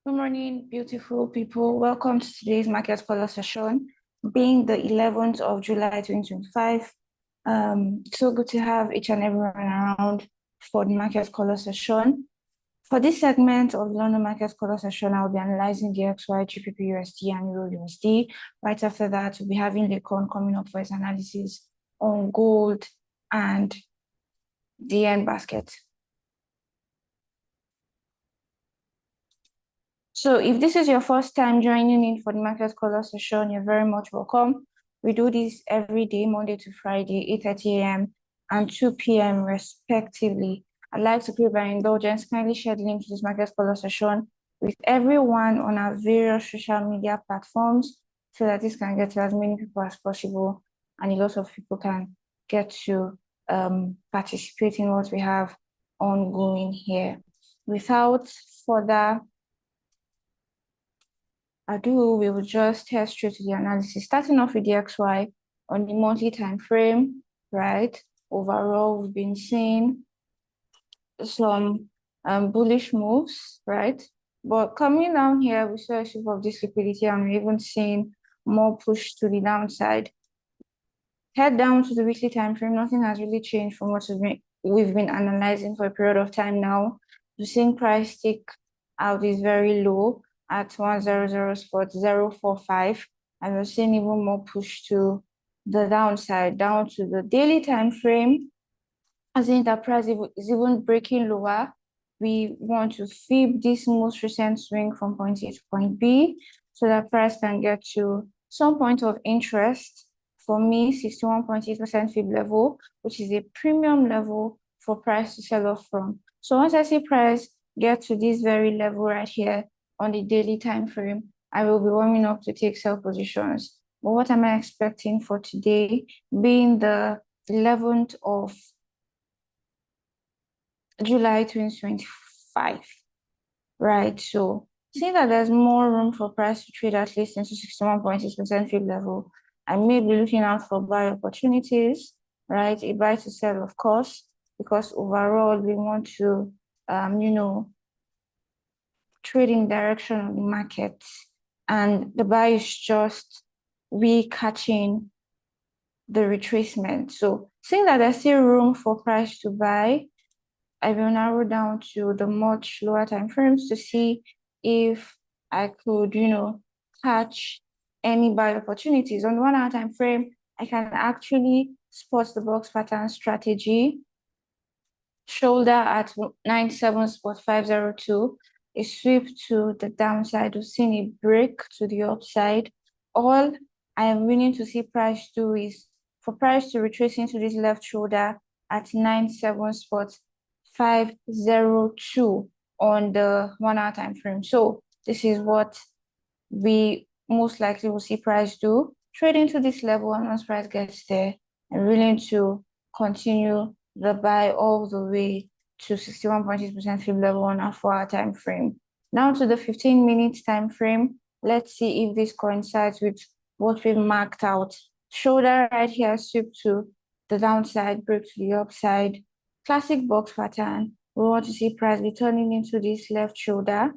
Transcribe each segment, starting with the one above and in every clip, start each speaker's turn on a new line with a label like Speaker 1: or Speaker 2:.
Speaker 1: Good morning, beautiful people. Welcome to today's market color session, being the 11th of July 2025. So good to have each and everyone around for the market color session. For this segment of the London market color session, I'll be analyzing DXY, GBP USD, and Euro USD. Right after that, we'll be having Lekon coming up for his analysis on gold and the Yen Basket. So if this is your first time joining in for the market color session, you're very much welcome. We do this every day, Monday to Friday, 8:30 a.m. and 2 p.m. respectively. I'd like to pray by indulgence, kindly share the link to this market color session with everyone on our various social media platforms so that this can get to as many people as possible and a lot of people can get to participate in what we have ongoing here. Without further ado, we will just head straight to the analysis, starting off with the DXY on the monthly time frame, right? Overall, we've been seeing some bullish moves, right? But coming down here, we saw a sweep of this liquidity and we're even seeing more push to the downside. Head down to the weekly time frame, nothing has really changed from what we've been analyzing for a period of time now. We're seeing price stick out is very low at 100.045, and we're seeing even more push to the downside, down to the daily time frame. As the enterprise is even breaking lower, we want to fib this most recent swing from point A to point B so that price can get to some point of interest. For me, 61.8% fib level, which is a premium level for price to sell off from. So once I see price get to this very level right here on the daily time frame, I will be warming up to take sell positions. But what am I expecting for today, being the 11th of July 2025, right? So seeing that there's more room for price to trade at least into 61.6% fib level, I may be looking out for buy opportunities, right? A buy to sell, of course, because overall we want to, trade in direction of the market, and the buy is just we catching the retracement. So seeing that there's still room for price to buy, I will narrow down to the much lower time frames to see if I could, catch any buy opportunities. On the 1 hour time frame, I can actually spot the box pattern strategy, shoulder at 97.502, a sweep to the downside. We've seen a break to the upside. All I am willing to see price do is for price to retrace into this left shoulder at 97.502 on the 1 hour time frame. So this is what we most likely will see price do. Trade into this level, and once price gets there, I'm willing to continue the buy all the way to 61.6% fib level on a 4 hour time frame. Now to the 15-minute time frame. Let's see if this coincides with what we've marked out. Shoulder right here, sweep to the downside, break to the upside. Classic box pattern. We want to see price returning into this left shoulder,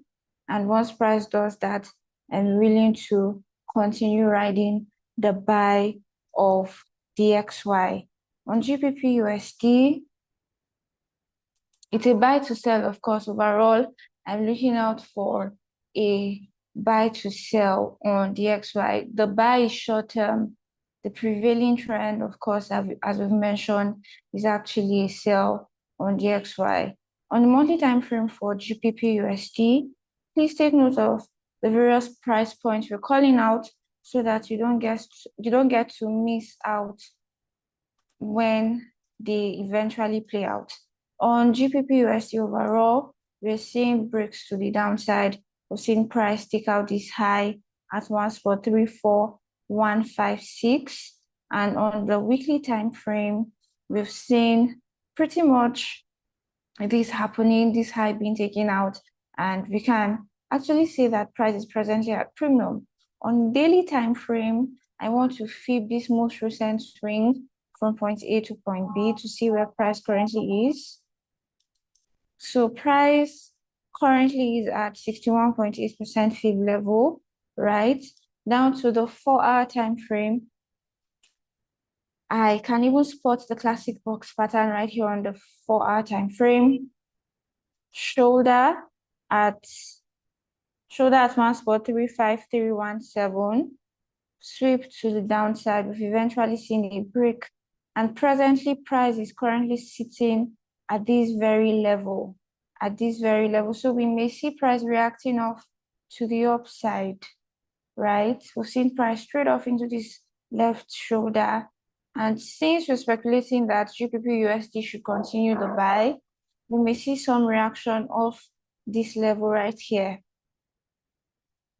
Speaker 1: and once price does that, I'm willing to continue riding the buy of DXY. On GBP USD, it's a buy to sell, of course. Overall, I'm looking out for a buy to sell on DXY. The buy is short term. The prevailing trend, of course, as we've mentioned, is actually a sell on DXY. On the monthly time frame for GBP USD, please take note of the various price points we're calling out so that you don't get to miss out when they eventually play out. On GBP USD overall, we're seeing breaks to the downside. We're seeing price stick out this high at 1.34156, and on the weekly time frame, we've seen pretty much this happening, this high being taken out, and we can actually say that price is presently at premium. On daily time frame, I want to fib this most recent swing from point A to point B to see where price currently is. So price currently is at 61.8% fib level, right? Down to the 4-hour time frame, I can even spot the classic box pattern right here on the 4-hour time frame. Shoulder at 1 spot 35317, sweep to the downside. We've eventually seen a break, and presently price is currently sitting at this very level, so we may see price reacting off to the upside, right? We've seen price straight off into this left shoulder, and since we're speculating that GBP USD should continue the buy, we may see some reaction off this level right here.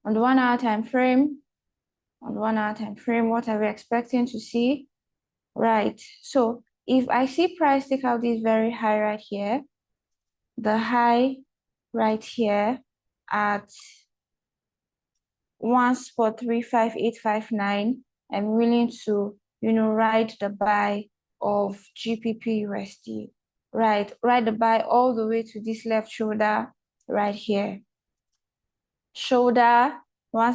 Speaker 1: On the 1-hour time frame, what are we expecting to see? Right, so if I see price take out this very high right here, the high right here at 1 spot 35859, I'm willing to, ride the buy of GBP USD, right? Ride the buy all the way to this left shoulder right here. Shoulder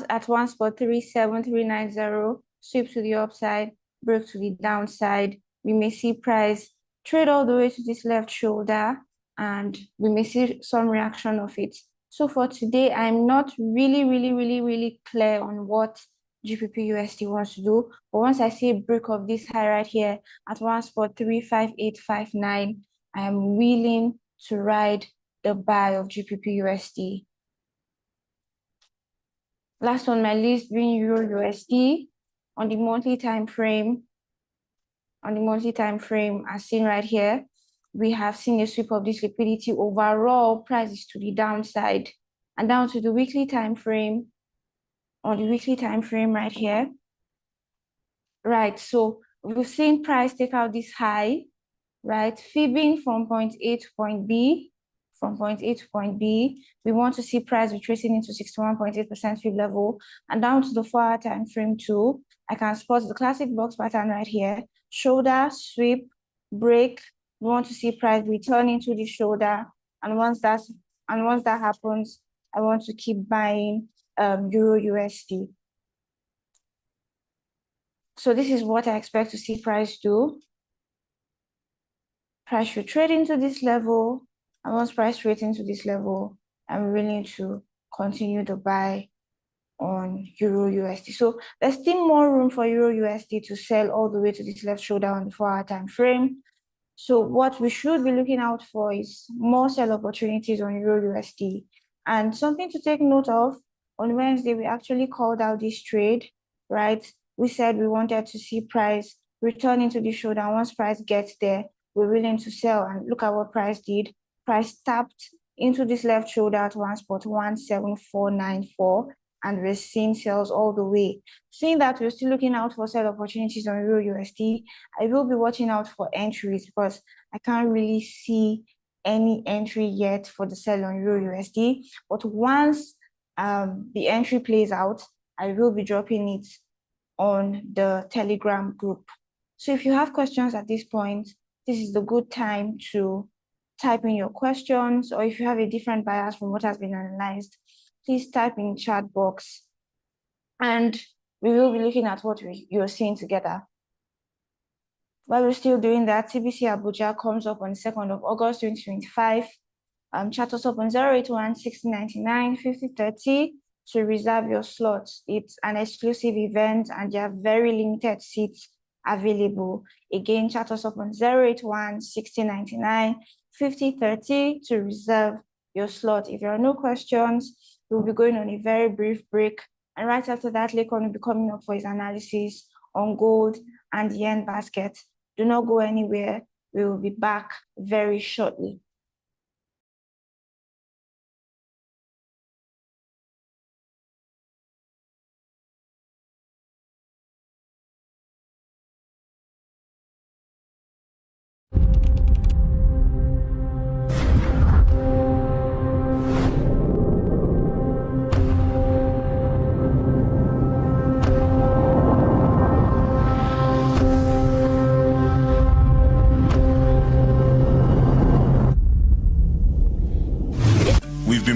Speaker 1: at 1 spot 37390, sweep to the upside, break to the downside. We may see price trade all the way to this left shoulder, and we may see some reaction of it. So for today, I'm not really clear on what GBP USD wants to do. But once I see a break of this high right here at 1 spot 35859, I'm willing to ride the buy of GBP USD. Last on my list being Euro USD. On the monthly time frame, as seen right here, we have seen a sweep of this liquidity. Overall, price is to the downside. And down to the weekly time frame, on the weekly time frame right here. Right, so we've seen price take out this high, right? Fibbing from point A to point B. We want to see price retracing into 61.8% fib level, and down to the 4-hour time frame too. I can spot the classic box pattern right here. Shoulder, sweep, break. We want to see price return into the shoulder, and once that happens, I want to keep buying Euro USD. So this is what I expect to see price do. Price should trade into this level, and once price trades into this level, I'm willing to continue the buy on Euro USD. So there's still more room for Euro USD to sell all the way to this left shoulder on the 4-hour time frame. So what we should be looking out for is more sell opportunities on Euro USD. And something to take note of, on Wednesday, we actually called out this trade, right? We said we wanted to see price return into the shoulder. And once price gets there, we're willing to sell. And look at what price did. Price tapped into this left shoulder at 1 spot 17494, and we're seeing sales all the way. Seeing that we're still looking out for sell opportunities on Euro USD, I will be watching out for entries because I can't really see any entry yet for the sell on Euro USD. But once the entry plays out, I will be dropping it on the Telegram group. So if you have questions at this point, this is the good time to type in your questions, or if you have a different bias from what has been analyzed, please type in chat box, and we will be looking at what you're seeing together. While we're still doing that, TBC Abuja comes up on the 2nd of August 2025. Chat us up on 081-6099-5030 to reserve your slots. It's an exclusive event, and there are very limited seats available. Again, chat us up on 081-6099-5030 to reserve your slot. If there are no questions, we'll be going on a very brief break, and right after that, Lekon will be coming up for his analysis on gold and the yen basket. Do not go anywhere. We will be back very shortly.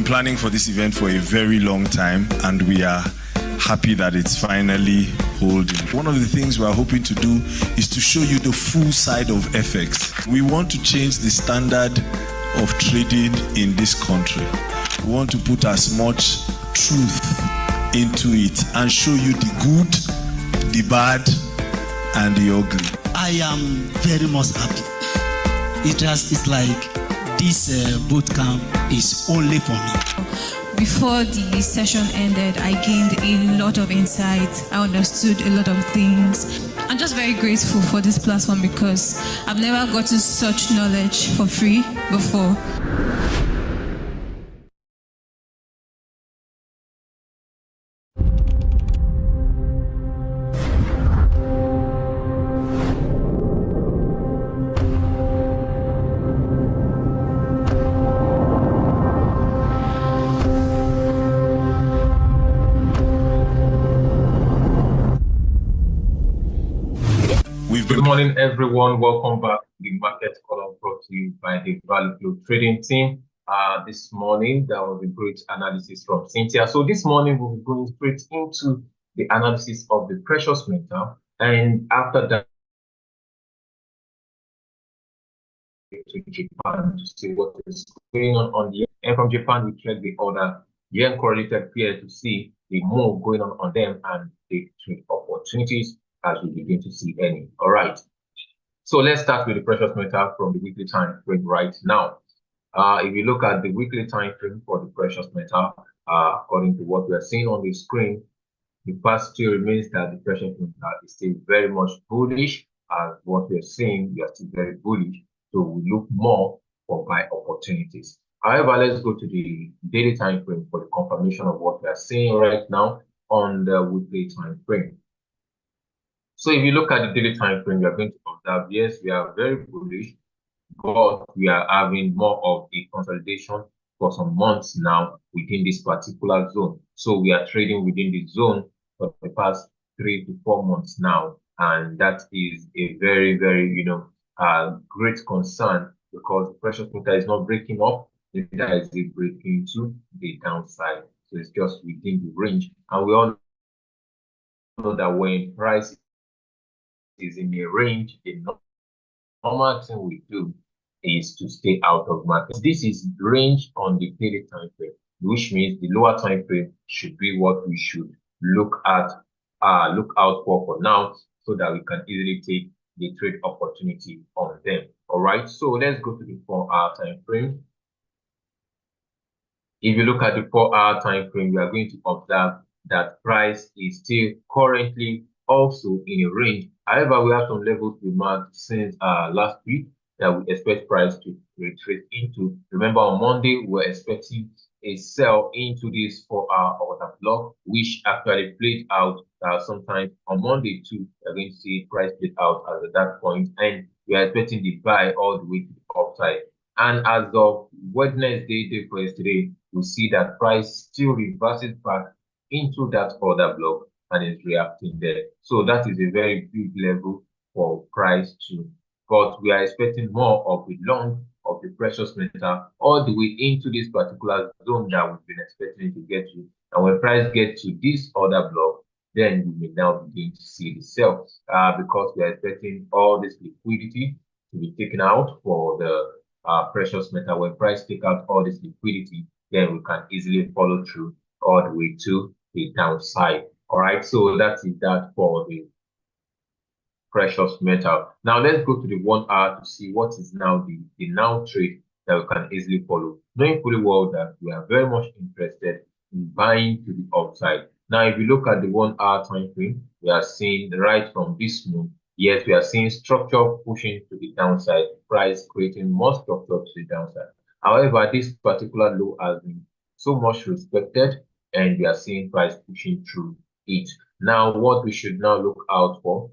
Speaker 2: planning for this event for a very long time, and we are happy that it's finally holding. One of the things we are hoping to do is to show you the full side of FX. We want to change the standard of trading in this country. We want to put as much truth into it and show you the good, the bad, and the ugly.
Speaker 3: I am very much happy. It's like this boot camp is only for me.
Speaker 4: Before the session ended, I gained a lot of insight. I understood a lot of things. I'm just very grateful for this platform because I've never gotten such knowledge for free before.
Speaker 5: Good morning, everyone. Welcome back to the market call brought to you by the Value Flow Trading team. This morning, there was a great analysis from Cynthia. So this morning, we'll be going straight into the analysis of the precious metal. And after that, to Japan to see what is going on the yen. And from Japan, we check the other yen correlated pair to see the move going on them and the trade opportunities as we begin to see any. All right. So let's start with the precious metal from the weekly time frame right now. If you look at the weekly time frame for the precious metal, according to what we are seeing on the screen, the past still remains that the precious metal is still very much bullish. As what we are seeing, we are still very bullish. So we look more for buy opportunities. However, let's go to the daily time frame for the confirmation of what we are seeing right now on the weekly time frame. So if you look at the daily time frame, you are going to observe, yes, we are very bullish, but we are having more of a consolidation for some months now within this particular zone. So we are trading within the zone for the past 3 to 4 months now. And that is a very, very, great concern because the precious metal is not breaking up. Neither is it breaking to the downside. So it's just within the range. And we all know that when price is in a range, the normal thing we do is to stay out of market. This is range on the daily time frame, which means the lower time frame should be what we should look out for now, so that we can easily take the trade opportunity on them. All right, so let's go to the 4-hour time frame. If you look at the 4-hour time frame, we are going to observe that price is still currently also in a range. However, we have some levels we marked since last week that we expect price to retreat into. Remember, on Monday, we were expecting a sell into this 4-hour order block, which actually played out sometime on Monday too. We're going to see price played out at that point, and we are expecting the buy all the way to the upside. And as of Wednesday, day for yesterday, we see that price still reverses back into that order block and is reacting there. So that is a very big level for price too. But we are expecting more of the long of the precious metal all the way into this particular zone that we've been expecting to get to. And when price gets to this order block, then we may now begin to see the sell because we are expecting all this liquidity to be taken out for the precious metal. When price take out all this liquidity, then we can easily follow through all the way to the downside. All right, so that is that for the precious metal. Now let's go to the 1 hour to see what is now the now trade that we can easily follow, knowing fully well that we are very much interested in buying to the upside. Now, if you look at the 1 hour time frame, we are seeing right from this move, yes, we are seeing structure pushing to the downside, price creating more structure to the downside. However, this particular low has been so much respected, and we are seeing price pushing through it. Now, what we should now look out for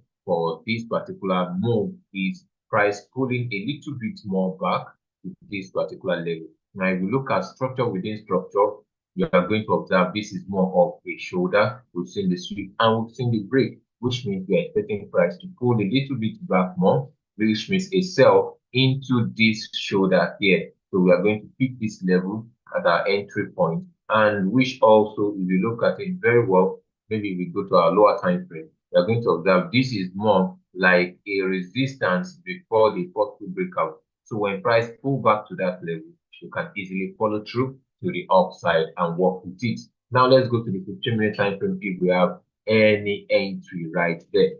Speaker 5: this particular move is price pulling a little bit more back to this particular level. Now, if you look at structure within structure, you are going to observe this is more of a shoulder. We've seen the sweep and we've seen the break, which means we are expecting price to pull a little bit back more, which means a sell into this shoulder here. So we are going to pick this level at our entry point, and which also, if you look at it very well, maybe we go to our lower time frame, we are going to observe this is more like a resistance before the possible breakout. So when price pull back to that level, you can easily follow through to the upside and work with it. Now let's go to the 15-minute time frame if we have any entry right there.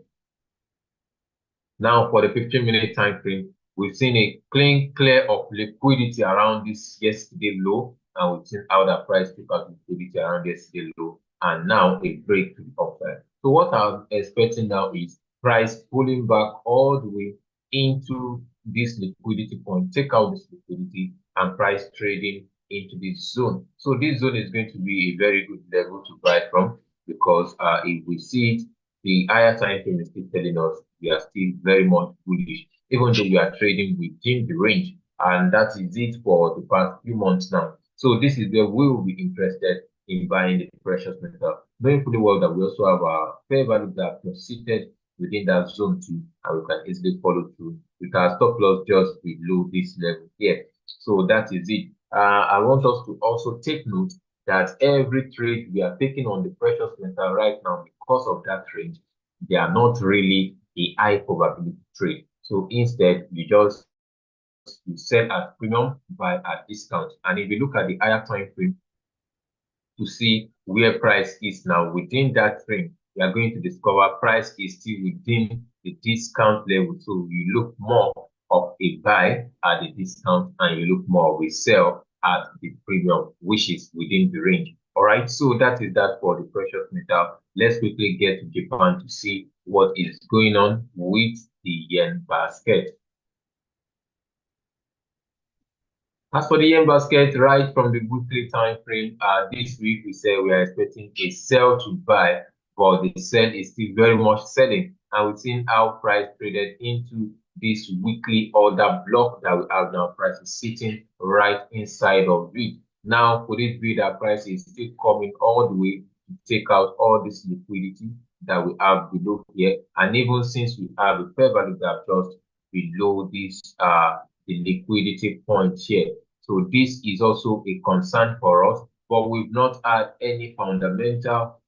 Speaker 5: Now for the 15-minute time frame, we've seen a clean clear of liquidity around this yesterday low, and we've seen how the price took out liquidity around yesterday low, and now a break to the upside. So what I'm expecting now is price pulling back all the way into this liquidity point, take out this liquidity, and price trading into this zone. So this zone is going to be a very good level to buy from, because if we see it, the higher time frame is still telling us we are still very much bullish, even though we are trading within the range, and that is it for the past few months now. So this is where we will be interested in buying the precious metal, knowing fully well that we also have our fair value gap seated within that zone too, and we can easily follow through with our stop loss just below this level here. So that is it. I want us to also take note that every trade we are taking on the precious metal right now, because of that range, they are not really a high probability trade. So instead, you sell at premium, buy at discount. And if you look at the higher time frame to see where price is now within that frame, you are going to discover price is still within the discount level. So you look more of a buy at the discount, and you look more of a sell at the premium, which is within the range. All right, so that is that for the precious metal. Let's quickly get to Japan to see what is going on with the yen basket. As for the yen basket, right from the weekly time frame, this week we said we are expecting a sell to buy, but the sell is still very much selling, and we've seen how price traded into this weekly order block that we have now. Price is sitting right inside of it. Now for this bid, our price is still coming all the way to take out all this liquidity that we have below here, and even since we have a fair value gap just below this the liquidity point here. So this is also a concern for us, but we've not had any fundamental,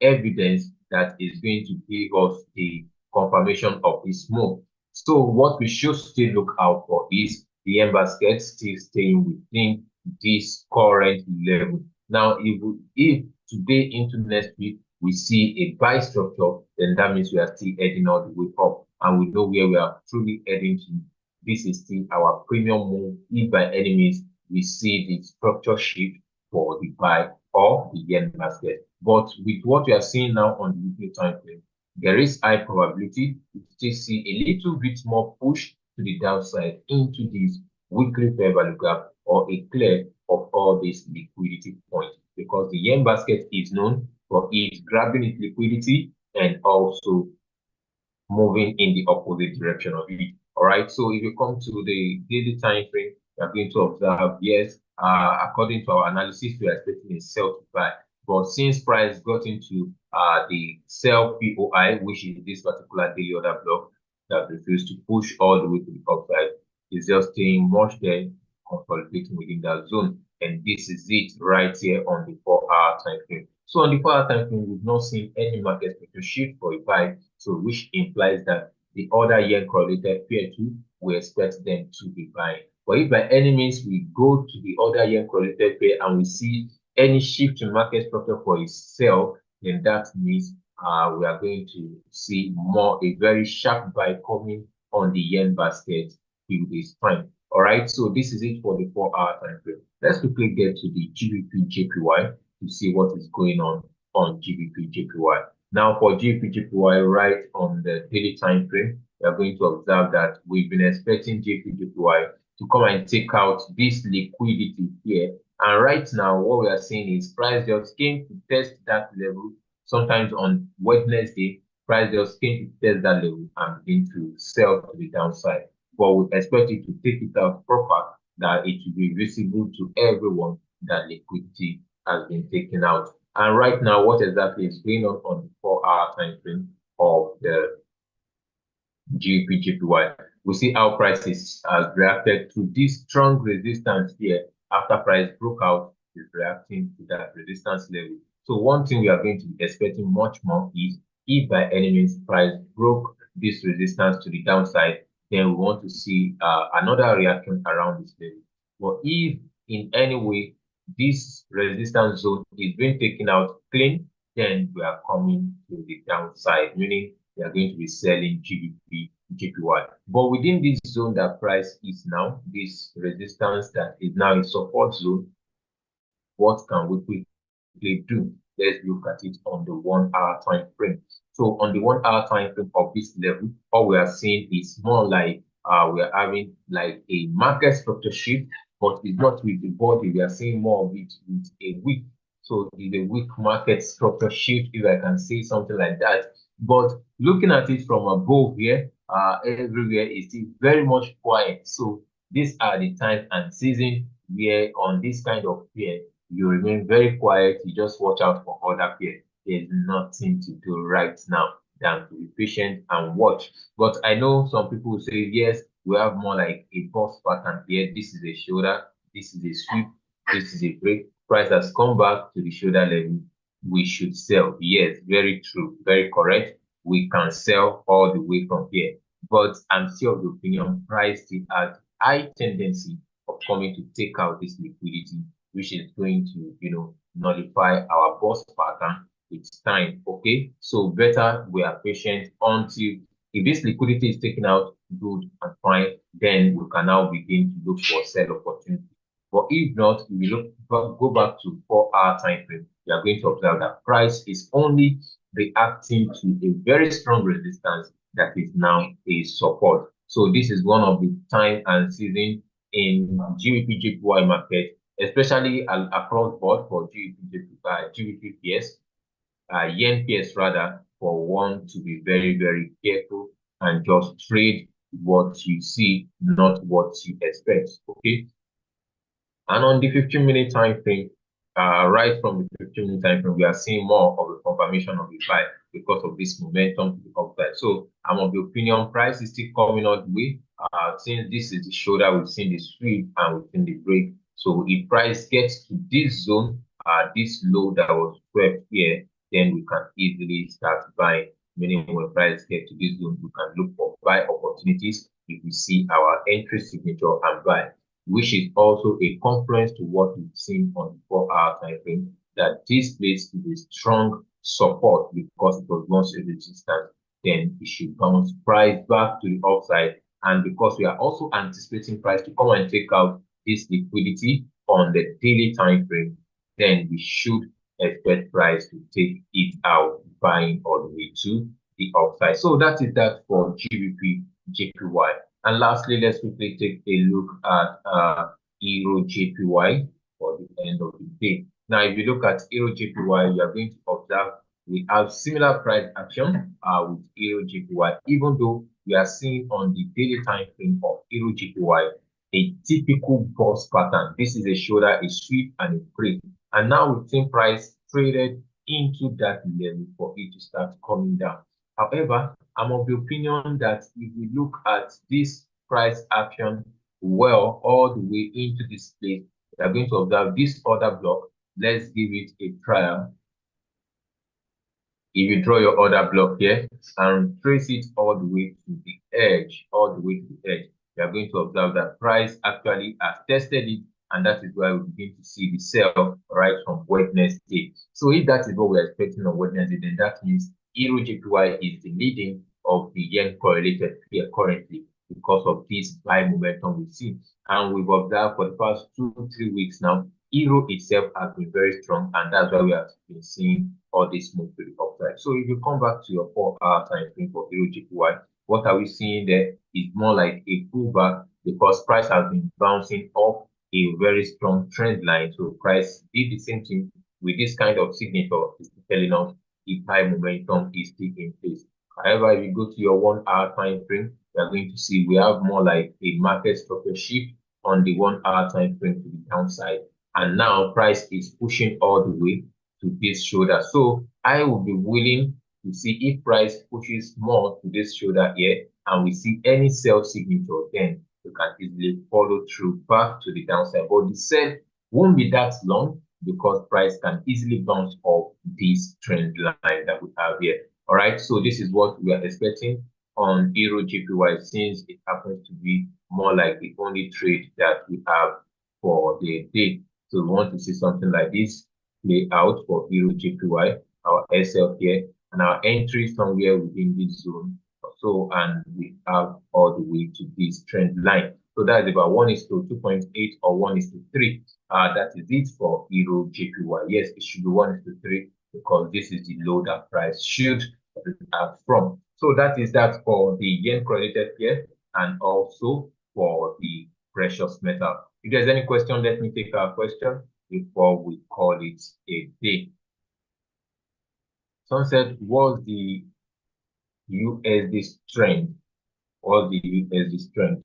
Speaker 5: evidence that is going to give us the confirmation of this move. So what we should still look out for is the yen basket still staying within this current level. Now, if today into next week we see a buy structure, then that means we are still heading all the way up, and we know where we are truly heading to. This is still our premium move. If by any means we see the structure shift for the buy of the yen basket. But with what we are seeing now on the weekly time frame, there is high probability to still see a little bit more push to the downside into this weekly fair value gap, or a clear of all these liquidity points, because the yen basket is known for it grabbing its liquidity and also moving in the opposite direction of it. All right, so if you come to the daily time frame, you are going to observe, yes, according to our analysis, we are expecting a sell to buy. But since price got into the sell POI, which is this particular daily order block that refused to push all the way to the upside, is just staying much there, consolidating within that zone. And this is it right here on the 4-hour time frame. So on the 4-hour time frame, we've not seen any market structure shift for a buy, so which implies that the other yen correlated pair too, we expect them to be buying. But if by any means we go to the other yen correlated pair and we see any shift in market structure for a sell, then that means we are going to see a very sharp buy coming on the yen basket in this time. All right, so this is it for the 4-hour time frame. Let's quickly get to the GBP JPY to see what is going on GBP JPY. Now for GBP JPY, right on the daily time frame, we are going to observe that we've been expecting GBP JPY to come and take out this liquidity here. And right now, what we are seeing is price just came to test that level. Sometimes on Wednesday, price just came to test that level and begin to sell to the downside. But we expect it to take it out proper, that it will be visible to everyone that liquidity has been taken out. And right now, what exactly is going on the 4-hour time frame of the GBP JPY? We see how prices has reacted to this strong resistance here after price broke out, is reacting to that resistance level. So one thing we are going to be expecting much more is if by any means price broke this resistance to the downside, then we want to see another reaction around this level. But if in any way this resistance zone is being taken out clean, then we are coming to the downside, meaning we are going to be selling GBP, JPY. But within this zone that price is now, this resistance that is now a support zone, what can we quickly do? Let's look at it on the 1 hour time frame. So on the 1 hour time frame of this level, all we are seeing is more like we are having like a market structure shift, but it's not with the body. We are seeing more of it with a wick. So it's a weak market structure shift, if I can say something like that. But looking at it from above here, everywhere is still very much quiet. So these are the time and season where on this kind of pair, you remain very quiet. You just watch out for other pair. There's nothing to do right now than to be patient and watch. But I know some people say, yes, we have more like a boss pattern here. This is a shoulder, this is a sweep, this is a break. Price has come back to the shoulder level. We should sell. Yes, very true, very correct. We can sell all the way from here. But I'm still of the opinion price still has high tendency of coming to take out this liquidity, which is going to, nullify our boss pattern. It's time, okay? So better we are patient until if this liquidity is taken out, good and fine, then we can now begin to look for sell opportunity. But if not, if we go back to 4-hour time frame, we are going to observe that price is only reacting to a very strong resistance that is now a support. So this is one of the time and season in GBP JPY market, especially across board for GBP PS, Yen PS rather, for one to be very, very careful and just trade what you see, not what you expect. Okay. And on the 15-minute time frame, right from the 15-minute time frame, we are seeing more of a confirmation of the buy because of this momentum to the upside. So I'm of the opinion price is still coming out the way. Since this is the shoulder, we've seen the sweep and we've seen the break. So if price gets to this zone, this low that was swept here, then we can easily start buying. Meaning when price gets to this zone, we can look for buy opportunities if we see our entry signature and buy, which is also a confluence to what we've seen on the 4-hour time frame, that this place is a strong support because it was once a resistance, then it should bounce price back to the upside. And because we are also anticipating price to come and take out this liquidity on the daily time frame, then we should expect price to take it out, buying all the way to the upside. So that is that for GBP JPY. And lastly, let's quickly take a look at Euro JPY for the end of the day. Now, if you look at Euro JPY, you are going to observe we have similar price action with Euro JPY, even though we are seeing on the daily time frame of Euro JPY a typical boss pattern. This is a shoulder, a sweep, and a break. And now we've seen price traded into that level for it to start coming down. However, I'm of the opinion that if we look at this price action well all the way into this place, we are going to observe this order block. Let's give it a trial. If you draw your order block here and trace it all the way to the edge, you are going to observe that price actually has tested it, and that is why we begin to see the sell right from Wednesday. So if that is what we're expecting on Wednesday, then that means Euro JPY is the leading of the yen correlated pair currently because of this buy momentum we've seen. And we've observed for the past 2-3 weeks now, Euro itself has been very strong, and that's why we have been seeing all this move to the upside. So if you come back to your 4-hour time frame for Euro JPY, what are we seeing there is more like a pullback because price has been bouncing off a very strong trend line. So price did the same thing with this kind of signature, is telling us if high momentum is still in place. However, if you go to your 1-hour time frame, you are going to see we have more like a market structure shift on the 1-hour time frame to the downside. And now price is pushing all the way to this shoulder. So I will be willing to see if price pushes more to this shoulder here and we see any sell signature, then you can easily follow through back to the downside. But the sell won't be that long because price can easily bounce off this trend line that we have here. All right, so this is what we are expecting on Euro JPY, since it happens to be more like the only trade that we have for the day. So we want to see something like this play out for Euro JPY, our SL here, and our entry somewhere within this zone. So, and we have all the way to this trend line. So that's about 1:2.8 or 1:3. That is it for Euro JPY. Yes, it should be 1:3 because this is the low that price should have from. So that is that for the yen correlated pair and also for the precious metal. If there's any question, let me take our question before we call it a day. Sunset, was the USD strength? What's the USD strength?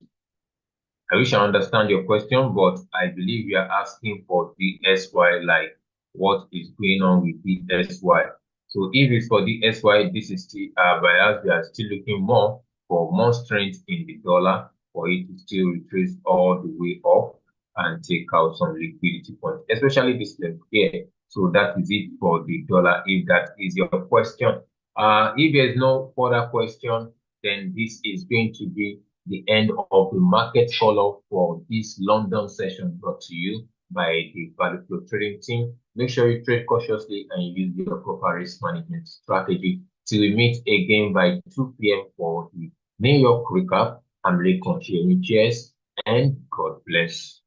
Speaker 5: I wish I understand your question, but I believe you are asking for DXY, like what is going on with DXY. So if it's for DXY, this is still bias. We are still looking more for more strength in the dollar for it to still retrace all the way up and take out some liquidity points, especially this level here. So that is it for the dollar, if that is your question. If there's no further question, then this is going to be the end of the market follow for this London session brought to you by the Value Flow Trading team. Make sure you trade cautiously and use your proper risk management strategy. Till we meet again by 2 p.m. for the New York recap. I'm Ray Conchiemi. Cheers and God bless.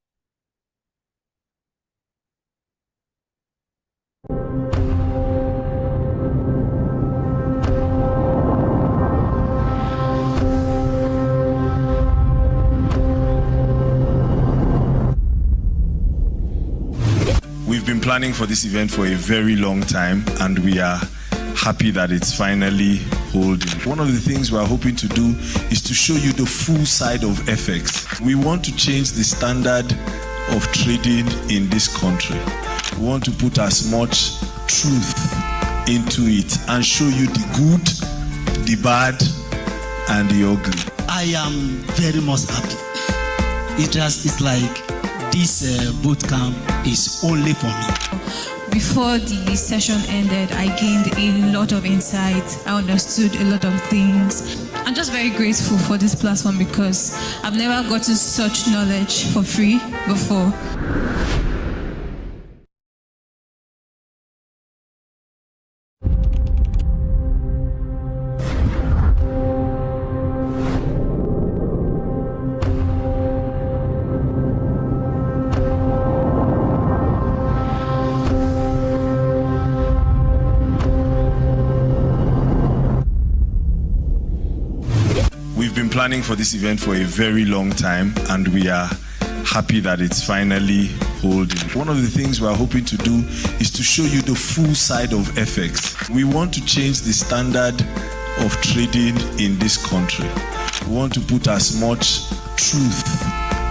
Speaker 2: We've been planning for this event for a very long time, and we are happy that it's finally holding. One of the things we're hoping to do is to show you the full side of FX. We want to change the standard of trading in this country. We want to put as much truth into it and show you the good, the bad, and the ugly.
Speaker 3: I am very much happy. It's like this boot camp is only for me.
Speaker 4: Before the session ended, I gained a lot of insight. I understood a lot of things. I'm just very grateful for this platform because I've never gotten such knowledge for free before.
Speaker 2: We've been planning for this event for a very long time, and we are happy that it's finally holding. One of the things we're hoping to do is to show you the full side of FX. We want to change the standard of trading in this country. We want to put as much truth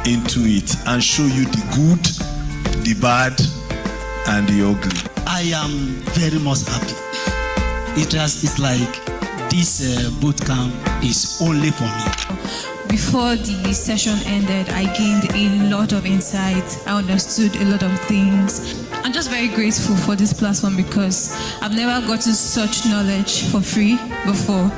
Speaker 2: into it and show you the good, the bad, and the ugly.
Speaker 3: I am very much happy. It's like this boot camp is only for me.
Speaker 4: Before the session ended, I gained a lot of insight. I understood a lot of things. I'm just very grateful for this platform because I've never gotten such knowledge for free before.